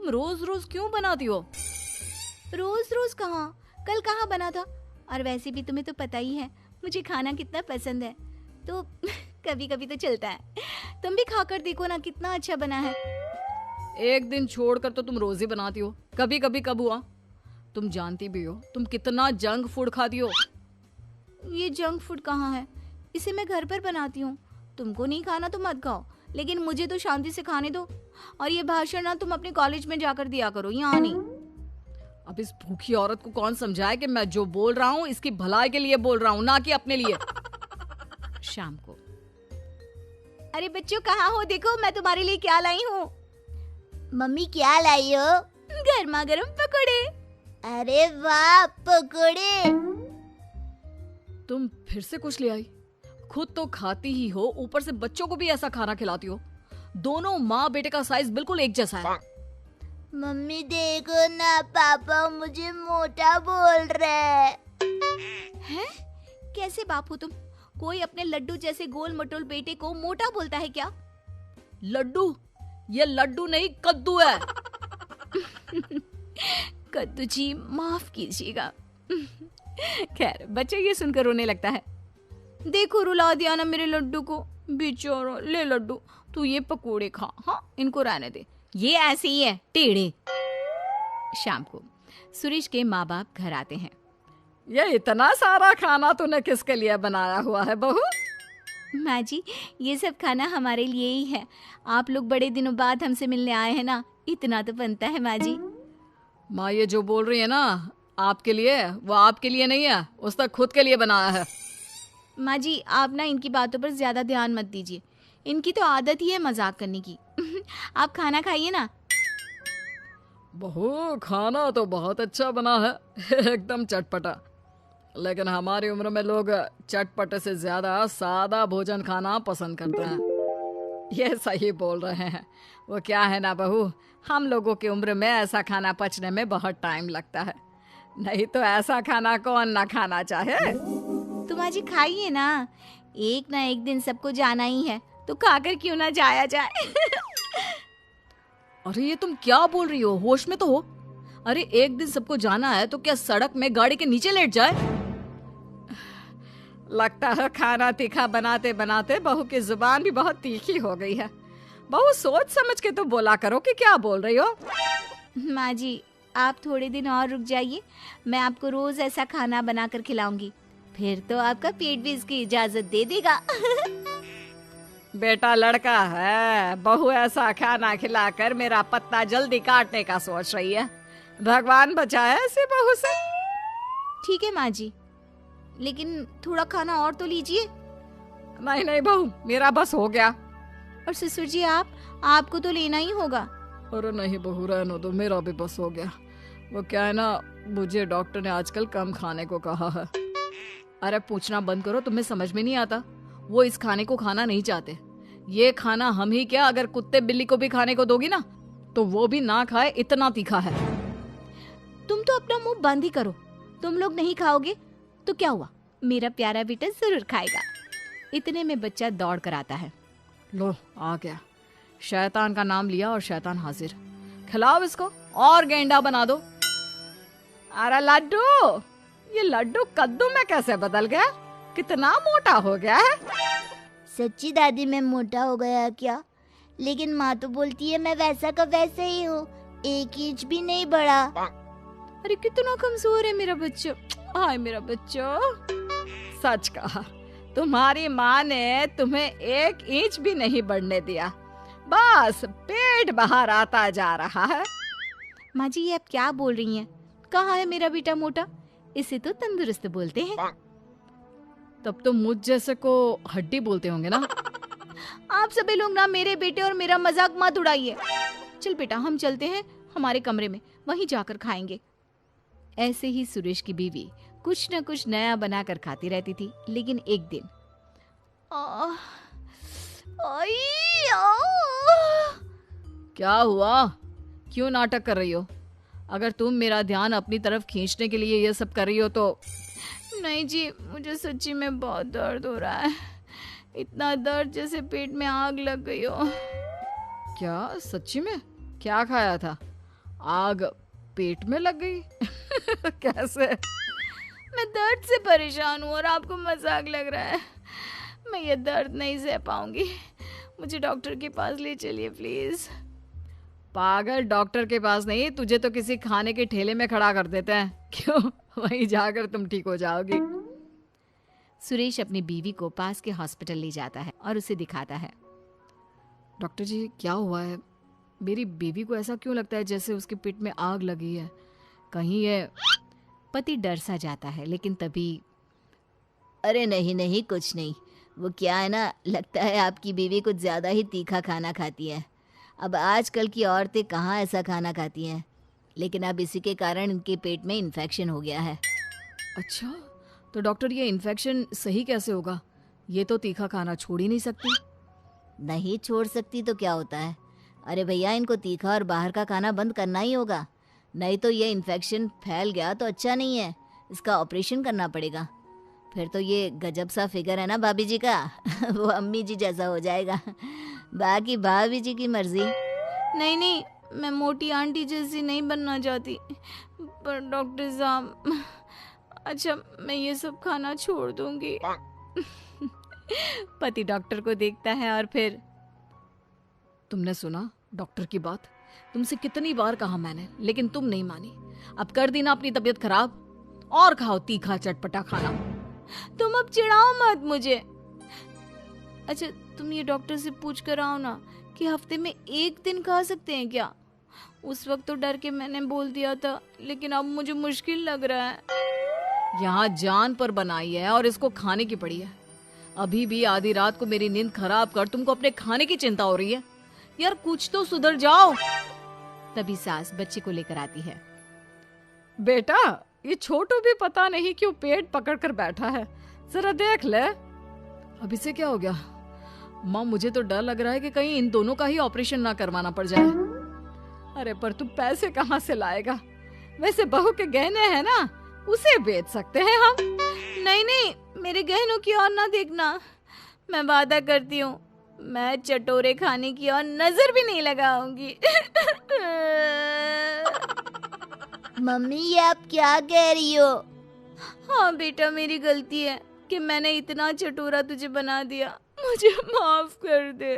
तुम रोज रोज क्यों बनाती हो? रोज रोज कहाँ, कल कहाँ बना था। और वैसे भी तुम्हें तो पता ही है मुझे खाना कितना पसंद है, तो कभी कभी तो चलता है। तुम भी खाकर देखो ना, कितना अच्छा बना है। एक दिन छोड़कर तो तुम रोज ही बनाती हो, कभी कभी कब हुआ? तुम जानती भी हो तुम कितना जंक फूड खाती हो। ये जंक फूड कहाँ है, इसे मैं घर पर बनाती हूँ। तुमको नहीं खाना तो मत खाओ, लेकिन मुझे तो शांति से खाने दो। और ये भाषण ना तुम अपने कॉलेज में जाकर दिया करो, यहाँ नहीं। अब इस भूखी औरत को कौन समझाए कि मैं जो बोल रहा हूँ इसकी भलाई के लिए बोल रहा हूँ, ना कि अपने लिए। शाम को, अरे बच्चों कहाँ हो, देखो मैं तुम्हारे लिए क्या लाई हूँ। मम्मी क्या लाई हो? गर्मा गर्म पकोड़े। अरे वाह, पकोड़े। तुम फिर से कुछ ले आई? खुद तो खाती ही हो, ऊपर से बच्चों को भी ऐसा खाना खिलाती हो। दोनों माँ बेटे का साइज बिल्कुल एक जैसा है। मम्मी देखो ना, पापा मुझे मोटा बोल रहे हैं। कैसे बाप हो तुम? कोई अपने लड्डू जैसे गोल मटोल बेटे को मोटा बोलता है क्या? लड्डू? ये लड्डू नहीं, कद्दू है। कद्दू जी माफ कीजिएगा। खैर, बच्चे ये सुनकर रोने लगता है। देखो रुला दिया ना मेरे लड्डू को, बेचारा। ले लड्डू, तू ये पकोड़े खा। हाँ, इनको रहने दे, ये ऐसे ही है, टेढ़े। शाम को सुरेश के माँ बाप घर आते हैं। ये इतना सारा खाना तूने किसके लिए बनाया हुआ है बहू? माँ जी, ये सब खाना हमारे लिए ही है। आप लोग बड़े दिनों बाद हमसे मिलने आए हैं ना, इतना तो बनता है माँ जी। माँ ये जो बोल रही है ना आपके लिए, वो आपके लिए नहीं है, उसने खुद के लिए बनाया है। माँ जी, आप ना इनकी बातों पर ज्यादा ध्यान मत दीजिए, इनकी तो आदत ही है मजाक करने की। आप खाना खाइए ना। बहू खाना तो बहुत अच्छा बना है, एकदम चटपटा। लेकिन हमारी उम्र में लोग चटपटे से ज्यादा सादा भोजन खाना पसंद करते हैं। ये सही बोल रहे हैं। वो क्या है ना बहू, हम लोगों की उम्र में ऐसा खाना पचने में बहुत टाइम लगता है, नहीं तो ऐसा खाना कौन ना खाना चाहे। तुम आज खाइए ना, एक ना एक दिन सबको जाना ही है, तो खाकर क्यों ना जाया जाए। अरे ये तुम क्या बोल रही हो, होश में तो हो। अरे एक दिन सबको जाना है तो क्या सड़क में गाड़ी के नीचे लेट जाए? लगता है खाना तीखा बनाते बनाते बहू की जुबान भी बहुत तीखी हो गई है। बहू सोच समझ के तो बोला करो कि क्या बोल रही हो। माँ जी, आप थोड़े दिन और रुक जाइए, मैं आपको रोज ऐसा खाना बनाकर खिलाऊंगी, फिर तो आपका पेट भी इसकी इजाजत दे देगा। बेटा लड़का है, बहू ऐसा खाना खिलाकर मेरा पत्ता जल्दी काटने का सोच रही है। भगवान बचाए ऐसे बहू से। ठीक है माँ जी, लेकिन थोड़ा खाना और तो लीजिए। नहीं नहीं बहू, मेरा बस हो गया। और ससुर जी, आपको तो लेना ही होगा। अरे नहीं बहू, रहने दो, मेरा भी बस हो गया। वो क्या है ना, मुझे डॉक्टर ने आजकल कम खाने को कहा है। अरे पूछना बंद करो, तुम्हें समझ में नहीं आता। वो इस खाने को खाना नहीं चाहते। ये खाना हम ही क्या, अगर कुत्ते बिल्ली को भी खाने को दोगी ना तो वो भी ना खाए, इतना तीखा है। तुम तो अपना मुंह बंद ही करो। तुम लोग नहीं खाओगे तो क्या हुआ, मेरा प्यारा बेटा जरूर खाएगा। इतने में बच्चा दौड़ कर आता है। लो आ गया, शैतान का नाम लिया और शैतान हाजिर। खिलाओ इसको और गेंडा बना दो। अरे लड्डू, ये लड्डू कद्दू में कैसे बदल गया, कितना मोटा हो गया है। सच्ची दादी, मैं मोटा हो गया क्या? लेकिन माँ तो बोलती है मैं वैसा का वैसा ही हूँ, 1 इंच भी नहीं बढ़ा। अरे कितना कमजोर है मेरा बच्चा। हाय मेरा बच्चा। सच कहा, तुम्हारी माँ ने तुम्हें 1 इंच भी नहीं बढ़ने दिया, बस पेट बाहर आता जा रहा है। माँ जी, ये आप क्या बोल रही हैं? कहाँ है मेरा बेटा मोटा? इसे तो तंदुरुस्त बोलते हैं। तब तो मुझ जैसे को हड्डी बोलते होंगे ना। आप सभी लोग ना मेरे बेटे और मेरा मजाक मत उड़ाइए। चल बेटा, हम चलते हैं हमारे कमरे में, वहीं जाकर खाएंगे। ऐसे ही सुरेश की बीवी कुछ न कुछ नया बनाकर खाती रहती थी। लेकिन एक दिन क्या हुआ, क्यों नाटक कर रही हो? अगर तुम मेरा ध्यान अपनी तरफ खींचने के लिए ये सब कर रही हो तो। नहीं जी, मुझे सच्ची में बहुत दर्द हो रहा है, इतना दर्द जैसे पेट में आग लग गई हो। क्या सच्ची में? क्या खाया था? आग पेट में लग गई? कैसे? मैं दर्द से परेशान हूँ और आपको मजाक लग रहा है। मैं ये दर्द नहीं सह पाऊंगी, मुझे डॉक्टर के पास ले चलिए प्लीज। पागल, डॉक्टर के पास नहीं, तुझे तो किसी खाने के ठेले में खड़ा कर देते हैं। क्यों? वहीं जाकर तुम ठीक हो जाओगी। सुरेश अपनी बीवी को पास के हॉस्पिटल ले जाता है और उसे दिखाता है। डॉक्टर जी, क्या हुआ है? मेरी बीवी को ऐसा क्यों लगता है जैसे उसके पेट में आग लगी है? कहीं ये... पति डर सा जाता है, लेकिन तभी अरे नहीं नहीं, कुछ नहीं। वो क्या है ना, लगता है आपकी बीवी कुछ ज़्यादा ही तीखा खाना खाती है। अब आजकल की औरतें कहाँ ऐसा खाना खाती हैं, लेकिन अब इसी के कारण इनके पेट में इन्फेक्शन हो गया है। अच्छा, तो डॉक्टर ये इन्फेक्शन सही कैसे होगा? ये तो तीखा खाना छोड़ ही नहीं सकती। नहीं छोड़ सकती तो क्या होता है? अरे भैया, इनको तीखा और बाहर का खाना बंद करना ही होगा, नहीं तो ये इन्फेक्शन फैल गया तो अच्छा नहीं है। इसका ऑपरेशन करना पड़ेगा। फिर तो ये गजब सा फिगर है ना भाभी जी का वो अम्मी जी जैसा हो जाएगा। बाकी भाभी जी की मर्जी। नहीं नहीं, मैं मोटी आंटी जैसी नहीं बनना चाहती, पर डॉक्टर साहब, अच्छा मैं ये सब खाना छोड़ दूंगी। पति डॉक्टर को देखता है और फिर, तुमने सुना डॉक्टर की बात? तुमसे कितनी बार कहा मैंने, लेकिन तुम नहीं मानी। अब कर दी ना अपनी तबीयत खराब, और खाओ तीखा चटपटा खाना। तुम अब चिढ़ाओ मत मुझे। अच्छा तुम ये डॉक्टर से पूछ कर आओ ना कि हफ्ते में 1 दिन खा सकते हैं क्या? उस वक्त तो डर के मैंने बोल दिया था, लेकिन अब मुझे मुश्किल लग रहा है। यहाँ जान पर बनाई है और इसको खाने की पड़ी है। अभी भी आधी रात को मेरी नींद खराब कर तुमको अपने खाने की चिंता हो रही है। यार कुछ तो सुधर जाओ। तभी सास बच्चे को लेकर आती है। बेटा, ये छोटू भी पता नहीं क्यों पेट पकड़ कर बैठा है, जरा देख ले। अब इसे क्या हो गया? माँ, मुझे तो डर लग रहा है कि कहीं इन दोनों का ही ऑपरेशन ना करवाना पड़ जाए। अरे पर तू पैसे कहाँ से लाएगा? वैसे बहू के गहने हैं ना, उसे बेच सकते हैं हम। नहीं नहीं, मेरे गहनों की ओर ना देखना। मैं वादा करती हूँ, मैं चटोरे खाने की ओर नजर भी नहीं लगाऊंगी। मम्मी, ये आप क्या कह रही हो? हाँ बेटा, मेरी गलती है कि मैंने इतना चटोरा तुझे बना दिया, मुझे माफ कर दे।